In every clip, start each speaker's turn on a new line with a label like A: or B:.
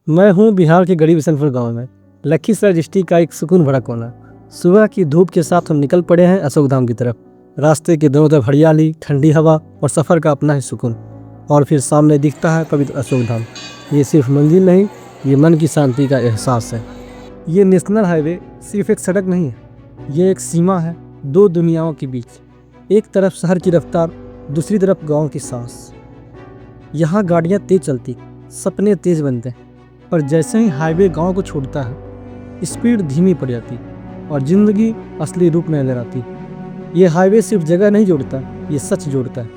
A: मैं हूँ बिहार के गरीब बिशनपुर गांव में लखीसराय डिस्ट्रिक्ट का एक सुकून भरा कोना। सुबह की धूप के साथ हम निकल पड़े हैं अशोक धाम की तरफ। रास्ते के दोनों तरफ हरियाली, ठंडी हवा और सफ़र का अपना ही सुकून। और फिर सामने दिखता है पवित्र अशोक धाम। ये सिर्फ मंदिर नहीं, ये मन की शांति का एहसास है। ये नेशनल हाईवे सिर्फ एक सड़क नहीं है, ये एक सीमा है दो दुनियाओं के बीच। एक तरफ शहर की रफ्तार, दूसरी तरफ गाँव की सांस। यहाँ गाड़ियाँ तेज चलती, सपने तेज बनते हैं, पर जैसे ही हाईवे गांव को छोड़ता है स्पीड धीमी पड़ जाती और ज़िंदगी असली रूप में नजर आती। ये हाईवे सिर्फ जगह नहीं जोड़ता, ये सच जोड़ता है।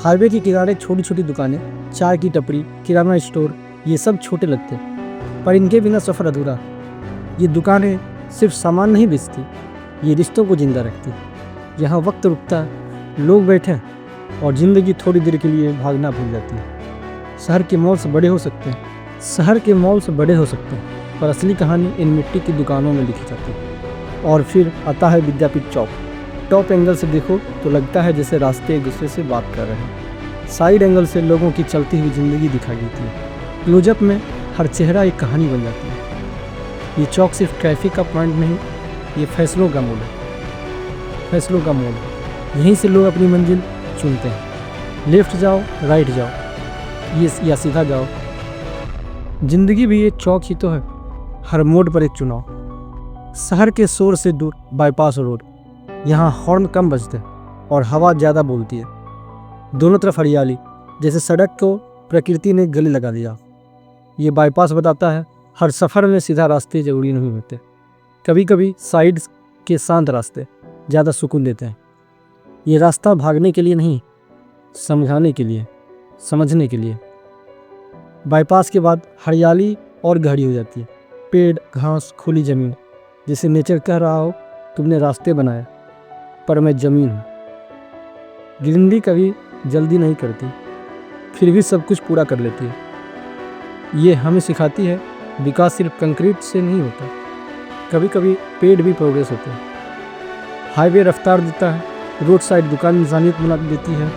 A: हाईवे के किनारे छोटी छोटी दुकानें, चाय की टपरी, किराना स्टोर, ये सब छोटे लगते हैं, पर इनके बिना सफ़र अधूरा। ये दुकानें सिर्फ सामान नहीं बेचती, ये रिश्तों को जिंदा रखती। यहाँ वक्त रुकता है, लोग बैठे हैं और ज़िंदगी थोड़ी देर के लिए भागना भूल जाती है। शहर के मॉल से बड़े हो सकते हैं, पर असली कहानी इन मिट्टी की दुकानों में लिखी जाती है। और फिर आता है विद्यापीठ चौक। टॉप एंगल से देखो तो लगता है जैसे रास्ते एक दूसरे से बात कर रहे हैं। साइड एंगल से लोगों की चलती हुई ज़िंदगी दिखाई देती है। क्लोजअप में हर चेहरा एक कहानी बन जाती है। ये चौक सिर्फ ट्रैफिक का पॉइंट नहीं, ये फैसलों का मोड़ है। यहीं से लोग अपनी मंजिल चुनते हैं। लेफ्ट जाओ, राइट जाओ, ये या सीधा जाओ। जिंदगी भी ये चौक ही तो है, हर मोड़ पर एक चुनाव। शहर के शोर से दूर बाईपास रोड, यहाँ हॉर्न कम बजते और हवा ज़्यादा बोलती है। दोनों तरफ हरियाली, जैसे सड़क को प्रकृति ने गले लगा दिया। ये बाईपास बताता है हर सफ़र में सीधा रास्ते जरूरी नहीं होते। कभी कभी साइड के शांत रास्ते ज़्यादा सुकून देते हैं। ये रास्ता भागने के लिए नहीं, समझने के लिए। बाईपास के बाद हरियाली और गहरी हो जाती है। पेड़, घास, खुली ज़मीन, जैसे नेचर कह रहा हो तुमने रास्ते बनाए पर मैं ज़मीन हूँ। गिरंडी कभी जल्दी नहीं करती, फिर भी सब कुछ पूरा कर लेती है। ये हमें सिखाती है विकास सिर्फ कंक्रीट से नहीं होता, कभी कभी पेड़ भी प्रोग्रेस होते हैं। हाईवे रफ्तार देता है, रोड साइड दुकान इंसानियत बना देती है,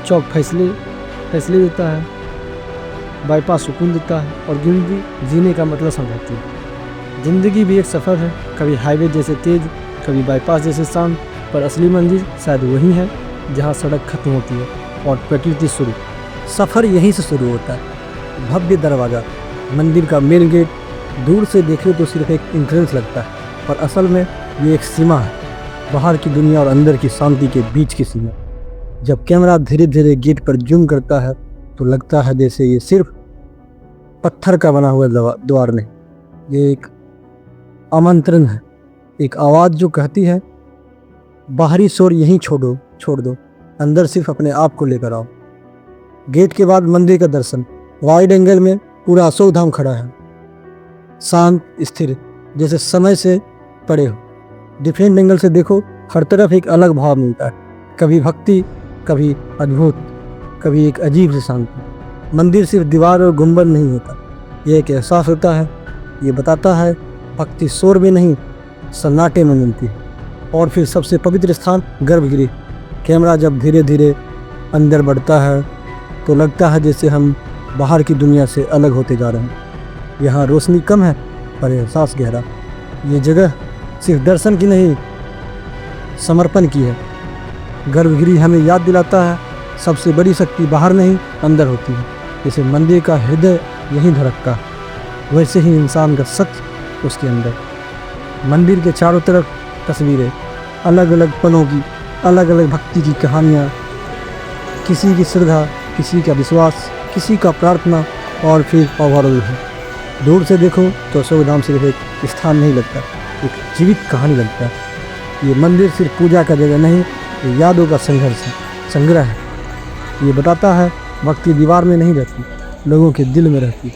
A: चौक फैसले देता है, बाईपास सुकून देता है और ज़िंदगी जीने का मतलब समझाती है। ज़िंदगी भी एक सफ़र है, कभी हाईवे जैसे तेज़, कभी बाईपास जैसे शांत, पर असली मंजिल शायद वही है जहाँ सड़क खत्म होती है और प्रकृति शुरू। सफ़र यहीं से शुरू होता है। भव्य दरवाज़ा, मंदिर का मेन गेट, दूर से देखे तो सिर्फ एक एंट्रेंस लगता है, पर असल में ये एक सीमा है, बाहर की दुनिया और अंदर की शांति के बीच की सीमा। जब कैमरा धीरे धीरे गेट पर जूम करता है तो लगता है जैसे ये सिर्फ पत्थर का बना हुआ द्वार नहीं, ये एक आमंत्रण है, एक आवाज़ जो कहती है बाहरी शोर यहीं छोड़ दो, अंदर सिर्फ अपने आप को लेकर आओ। गेट के बाद मंदिर का दर्शन। वाइड एंगल में पूरा अशोक धाम खड़ा है, शांत, स्थिर, जैसे समय से परे हो। डिफरेंट एंगल से देखो, हर तरफ एक अलग भाव मिलता है, कभी भक्ति, कभी अद्भुत, कभी एक अजीब सी शांति। मंदिर सिर्फ दीवार और गुंबद नहीं होता, यह एक एहसास होता है। ये बताता है भक्ति शोर में नहीं, सन्नाटे में मिलती है। और फिर सबसे पवित्र स्थान, गर्भगृह। कैमरा जब धीरे धीरे अंदर बढ़ता है तो लगता है जैसे हम बाहर की दुनिया से अलग होते जा रहे हैं। यहाँ रोशनी कम है पर एहसास गहरा। ये जगह सिर्फ दर्शन की नहीं, समर्पण की है। गर्भगृह हमें याद दिलाता है सबसे बड़ी शक्ति बाहर नहीं, अंदर होती है। जैसे मंदिर का हृदय यहीं धड़कता है, वैसे ही इंसान का सच उसके अंदर। मंदिर के चारों तरफ तस्वीरें, अलग अलग पलों की, अलग अलग भक्ति की कहानियाँ, किसी की श्रद्धा, किसी का विश्वास, किसी का प्रार्थना, और फिर ओवरऑल है। दूर से देखो तो अशोक धाम सिर्फ एक स्थान नहीं लगता, एक जीवित कहानी लगता है। ये मंदिर सिर्फ पूजा का जगह नहीं, ये यादों का संग्रह है। ये बताता है भक्ति दीवार में नहीं रहती, लोगों के दिल में रहती।